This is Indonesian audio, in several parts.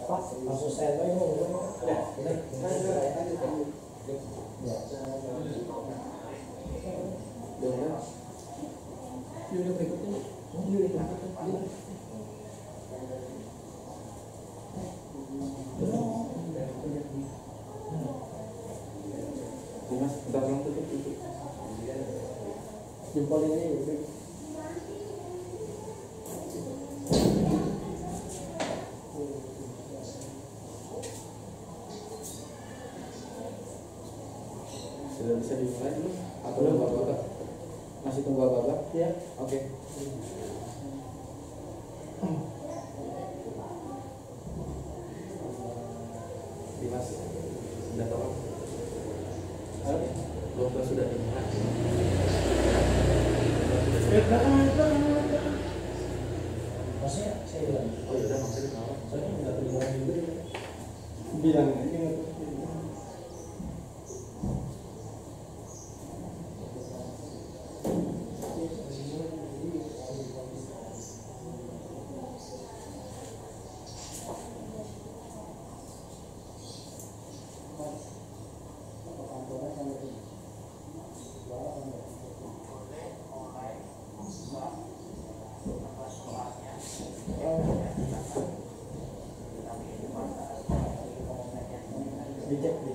langsung standby udah berikutnya Mas, bentar dong tutup. jempol ini sudah bisa dimulai dulu atau belum Bapak? Masih tunggu Bapak? ya. Oke. Dimas, sudah tolong. Lomba sudah dimulai. Maksudnya saya bilang, Oh ya udah maksudnya kenapa? soalnya nggak kedengeran juga. Bilang aja nggak. Dicek.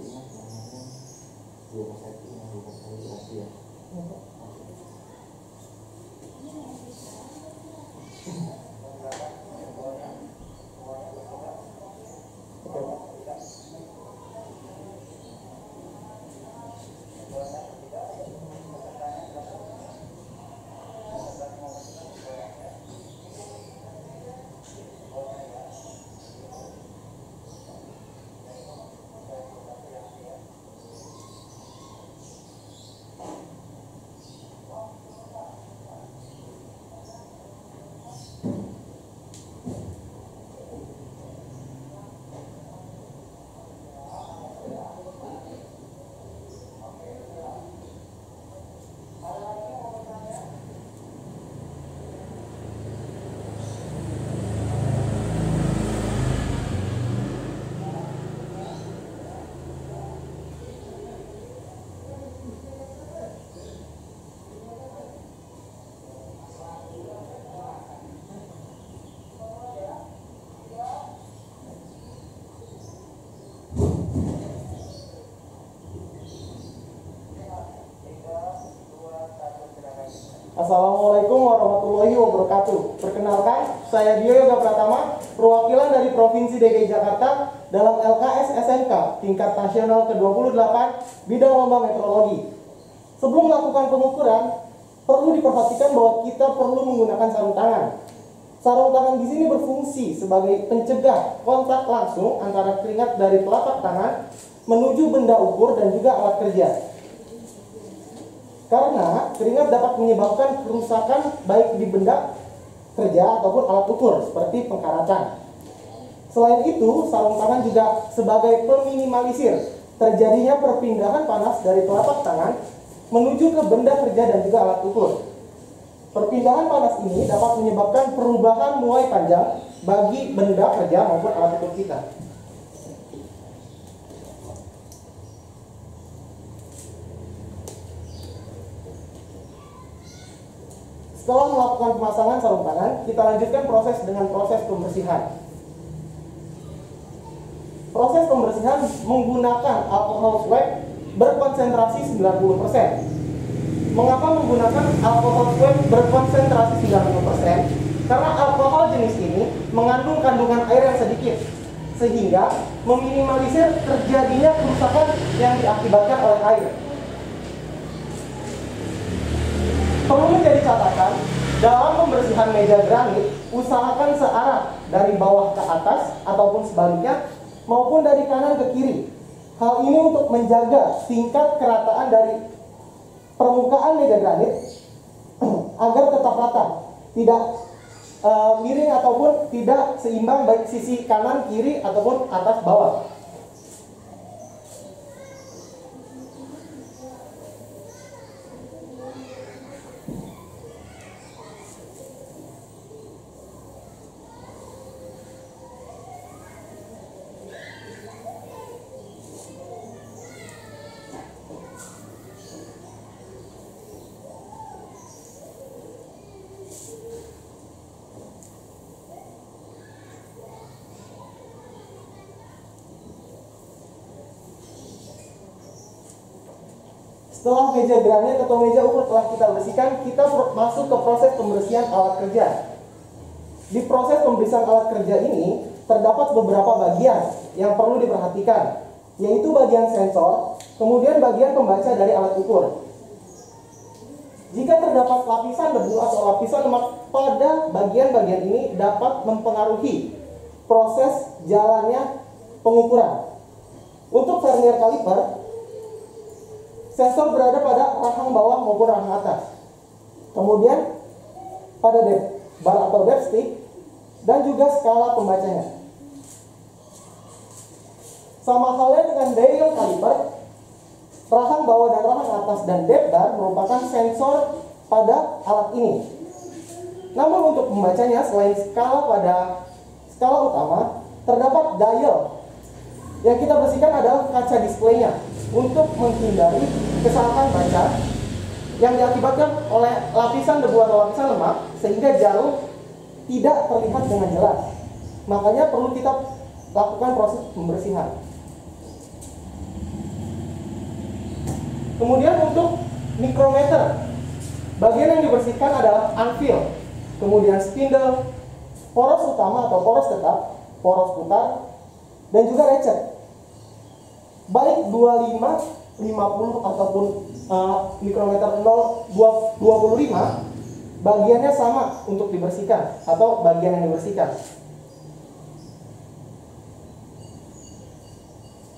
ingat namanya 2 kali ya. Assalamualaikum warahmatullahi wabarakatuh. Perkenalkan, saya Dio Yoga Pratama, perwakilan dari Provinsi DKI Jakarta dalam LKS SMK tingkat nasional ke-28 bidang lomba meteorologi. Sebelum melakukan pengukuran, perlu diperhatikan bahwa kita perlu menggunakan sarung tangan. Sarung tangan di sini berfungsi sebagai pencegah kontak langsung antara keringat dari telapak tangan menuju benda ukur dan juga alat kerja. Karena keringat dapat menyebabkan kerusakan baik di benda kerja ataupun alat ukur seperti pengkaratan. Selain itu, sarung tangan juga sebagai peminimalisir terjadinya perpindahan panas dari telapak tangan menuju ke benda kerja dan juga alat ukur. Perpindahan panas ini dapat menyebabkan perubahan muai panjang bagi benda kerja maupun alat ukur kita. Setelah melakukan pemasangan sarung tangan, kita lanjutkan proses dengan proses pembersihan. Proses pembersihan menggunakan alkohol swab berkonsentrasi 90%. Mengapa menggunakan alkohol swab berkonsentrasi 90%? Karena alkohol jenis ini mengandung kandungan air yang sedikit, sehingga meminimalisir terjadinya kerusakan yang diakibatkan oleh air. Perlu menjadi catatan, dalam pembersihan meja granit, usahakan searah dari bawah ke atas ataupun sebaliknya, maupun dari kanan ke kiri. Hal ini untuk menjaga tingkat kerataan dari permukaan meja granit agar tetap rata, tidak miring ataupun tidak seimbang baik sisi kanan, kiri, ataupun atas, bawah. Setelah meja granit atau meja ukur telah kita bersihkan, kita masuk ke proses pembersihan alat kerja. Di proses pembersihan alat kerja ini, terdapat beberapa bagian yang perlu diperhatikan, yaitu bagian sensor, kemudian bagian pembaca dari alat ukur. Jika terdapat lapisan debu atau lapisan lemak pada bagian-bagian ini dapat mempengaruhi proses jalannya pengukuran. Untuk vernier kaliper, sensor berada pada rahang bawah maupun rahang atas. Kemudian pada bar atau depstick dan juga skala pembacanya. Sama halnya dengan dial kaliper, rahang bawah dan rahang atas dan depth bar merupakan sensor pada alat ini. Namun untuk membacanya selain skala utama, terdapat dial. Yang kita bersihkan adalah kaca displaynya untuk menghindari kesalahan baca yang diakibatkan oleh lapisan debu atau lapisan lemak sehingga jarum tidak terlihat dengan jelas. Makanya perlu kita lakukan proses pembersihan. Kemudian untuk mikrometer, bagian yang dibersihkan adalah anvil, kemudian spindle, poros utama atau poros tetap, poros putar, dan juga ratchet. Baik 25, 50 ataupun mikrometer 0, 25, bagiannya sama untuk dibersihkan atau bagian yang dibersihkan.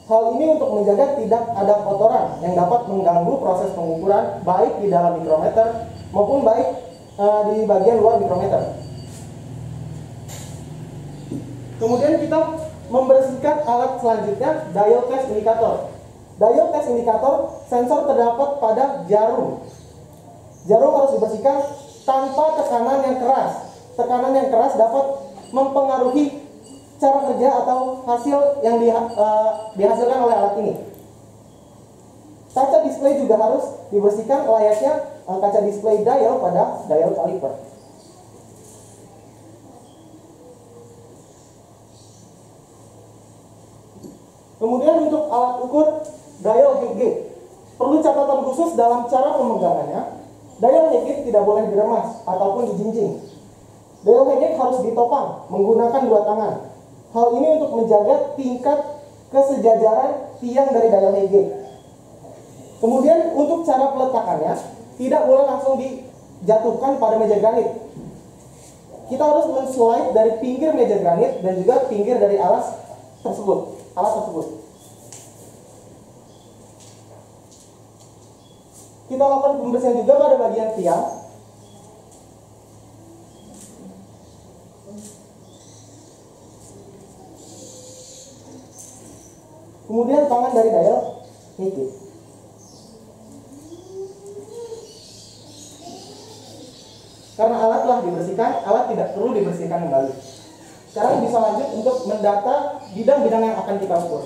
Hal ini untuk menjaga tidak ada kotoran yang dapat mengganggu proses pengukuran baik di dalam mikrometer maupun baik di bagian luar mikrometer. Kemudian kita membersihkan alat selanjutnya, diode test indikator. Diode test indikator, sensor terdapat pada jarum. Jarum harus dibersihkan tanpa tekanan yang keras. Tekanan yang keras dapat mempengaruhi cara kerja atau hasil yang dihasilkan oleh alat ini. Kaca display juga harus dibersihkan layaknya kaca display dial pada dial kaliper. Kemudian untuk alat ukur dial head gauge, perlu catatan khusus dalam cara pemegangannya. Dial head gauge tidak boleh diremas ataupun dijinjing. Dial head gauge harus ditopang menggunakan dua tangan. Hal ini untuk menjaga tingkat kesejajaran tiang dari dial head gauge. Kemudian untuk cara peletakannya, tidak boleh langsung dijatuhkan pada meja granit. Kita harus men-slide dari pinggir meja granit dan juga pinggir dari alat tersebut. Kita lakukan pembersihan juga pada bagian tiang. Kemudian tangan dari dial head gauge. Karena alat telah dibersihkan, alat tidak perlu dibersihkan kembali. Sekarang bisa lanjut untuk mendata bidang-bidang yang akan kita ukur.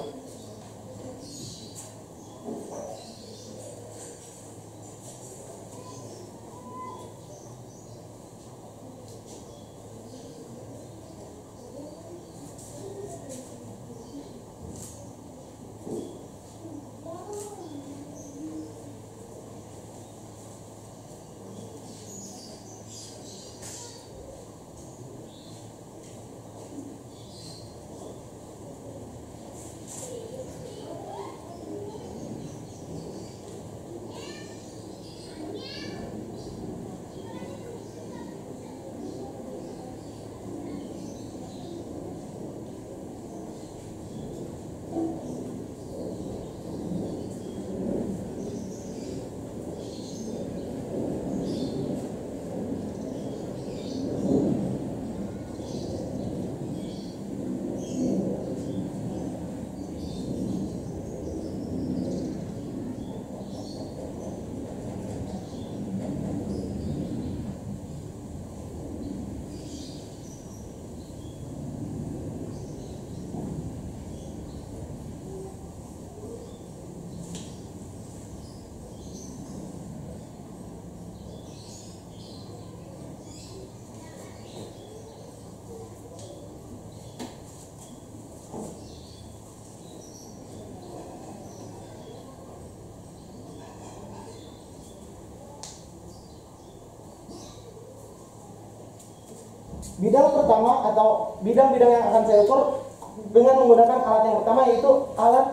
Bidang pertama atau bidang-bidang yang akan saya ukur dengan menggunakan alat yang pertama yaitu alat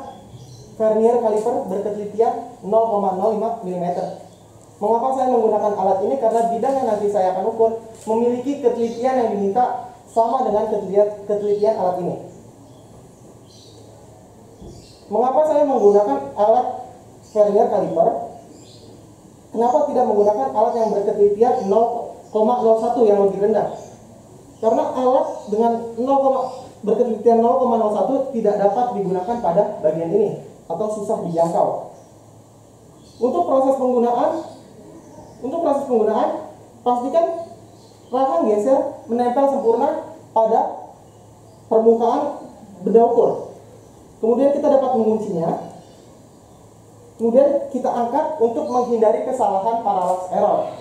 vernier caliper berketelitian 0,05 mm. Mengapa saya menggunakan alat ini? Karena bidang yang nanti saya akan ukur memiliki ketelitian yang diminta sama dengan ketelitian alat ini. Mengapa saya menggunakan alat vernier caliper? Kenapa tidak menggunakan alat yang berketelitian 0,01 yang lebih rendah? Karena alat dengan berketelitian 0,01 tidak dapat digunakan pada bagian ini atau susah dijangkau. Untuk proses penggunaan, pastikan rahang geser menempel sempurna pada permukaan benda ukur. Kemudian kita dapat menguncinya. Kemudian kita angkat untuk menghindari kesalahan parallax error.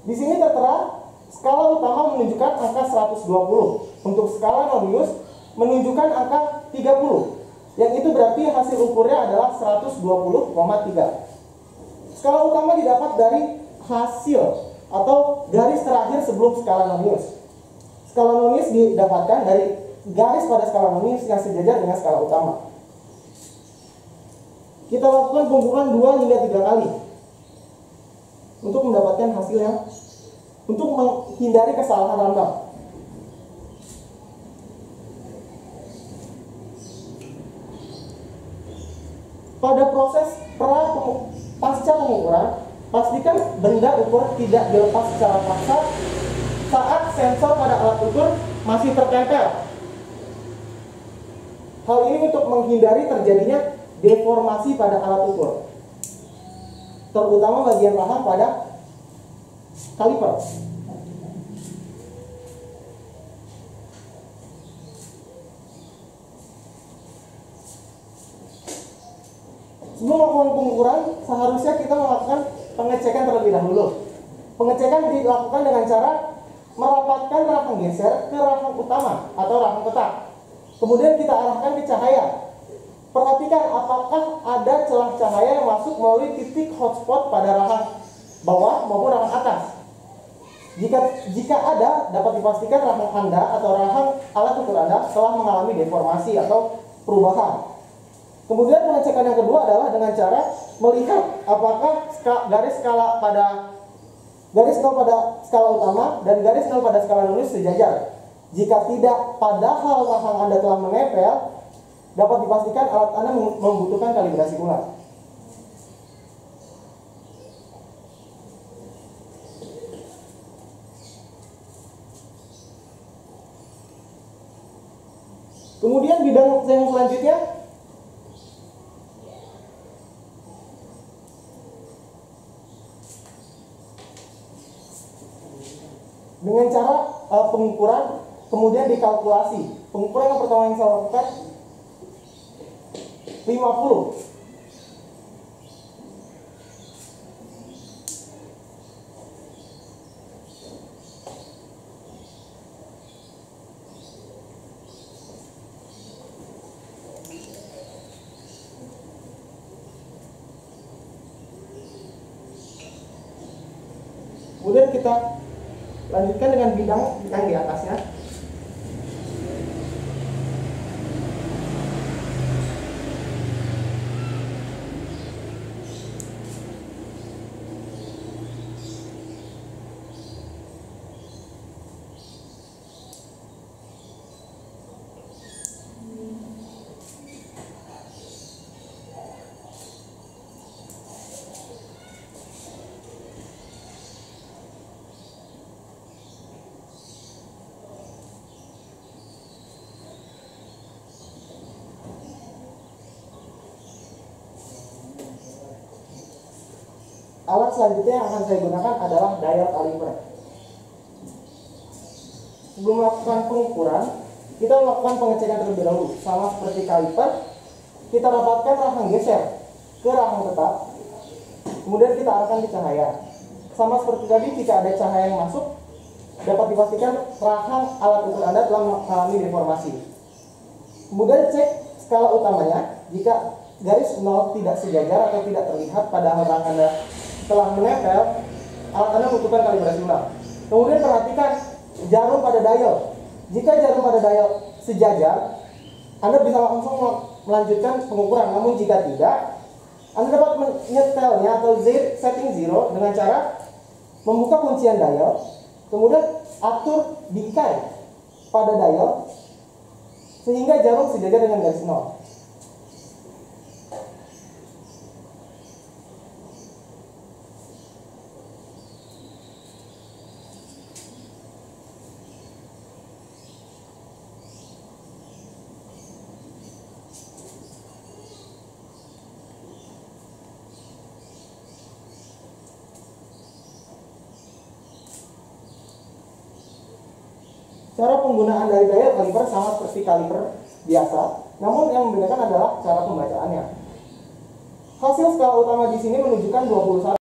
Di sini tertera skala utama menunjukkan angka 120. Untuk skala Nonius menunjukkan angka 30. Yang itu berarti hasil ukurnya adalah 120,3. Skala utama didapat dari hasil atau garis terakhir sebelum skala Nonius. Skala Nonius didapatkan dari garis pada skala Nonius yang sejajar dengan skala utama. Kita lakukan pengukuran 2 hingga 3 kali untuk mendapatkan hasil yang untuk menghindari kesalahan rambang. Pada proses pasca pengukuran, pastikan benda ukur tidak dilepas secara paksa saat sensor pada alat ukur masih tertempel. Hal ini untuk menghindari terjadinya deformasi pada alat ukur, terutama bagian rahang pada kaliper. Sebelum melakukan pengukuran, seharusnya kita melakukan pengecekan terlebih dahulu. Pengecekan dilakukan dengan cara merapatkan rahang geser ke rahang utama atau rahang petak. Kemudian kita arahkan ke cahaya. Perhatikan apakah ada celah cahaya yang masuk melalui titik hotspot pada rahang bawah maupun rahang atas. Jika ada, dapat dipastikan rahang Anda atau rahang alat ukur Anda telah mengalami deformasi atau perubahan. Kemudian pengecekan yang kedua adalah dengan cara melihat apakah garis skala pada garis 0 pada skala utama dan garis 0 pada skala Nonius sejajar. Jika tidak, padahal rahang Anda telah menempel, dapat dipastikan alat Anda membutuhkan kalibrasi ulang. Kemudian bidang yang selanjutnya dengan cara pengukuran kemudian dikalkulasi. Pengukuran yang pertama yang saya lakukan 50. Kemudian kita lanjutkan dengan bidang yang di atasnya. Alat selanjutnya yang akan saya gunakan adalah dial caliper. Sebelum melakukan pengukuran, kita melakukan pengecekan terlebih dahulu. Sama seperti caliper, kita rapatkan rahang geser ke rahang tetap, kemudian kita arahkan ke cahaya. Sama seperti tadi, jika ada cahaya yang masuk, dapat dipastikan rahang alat ukur Anda telah mengalami deformasi. Kemudian cek skala utamanya. Jika garis 0 tidak sejajar atau tidak terlihat padahal rahang Anda telah menempel, alat Anda membutuhkan kalibrasi ulang. Kemudian perhatikan jarum pada dial. Jika jarum pada dial sejajar, Anda bisa langsung melanjutkan pengukuran. Namun jika tidak, Anda dapat menyetelnya atau setting 0 dengan cara membuka kuncian dial, kemudian atur bingkai pada dial sehingga jarum sejajar dengan garis 0. Cara penggunaan dari dial caliper sama seperti caliper biasa, namun yang membedakan adalah cara pembacaannya. Hasil skala utama di sini menunjukkan 21.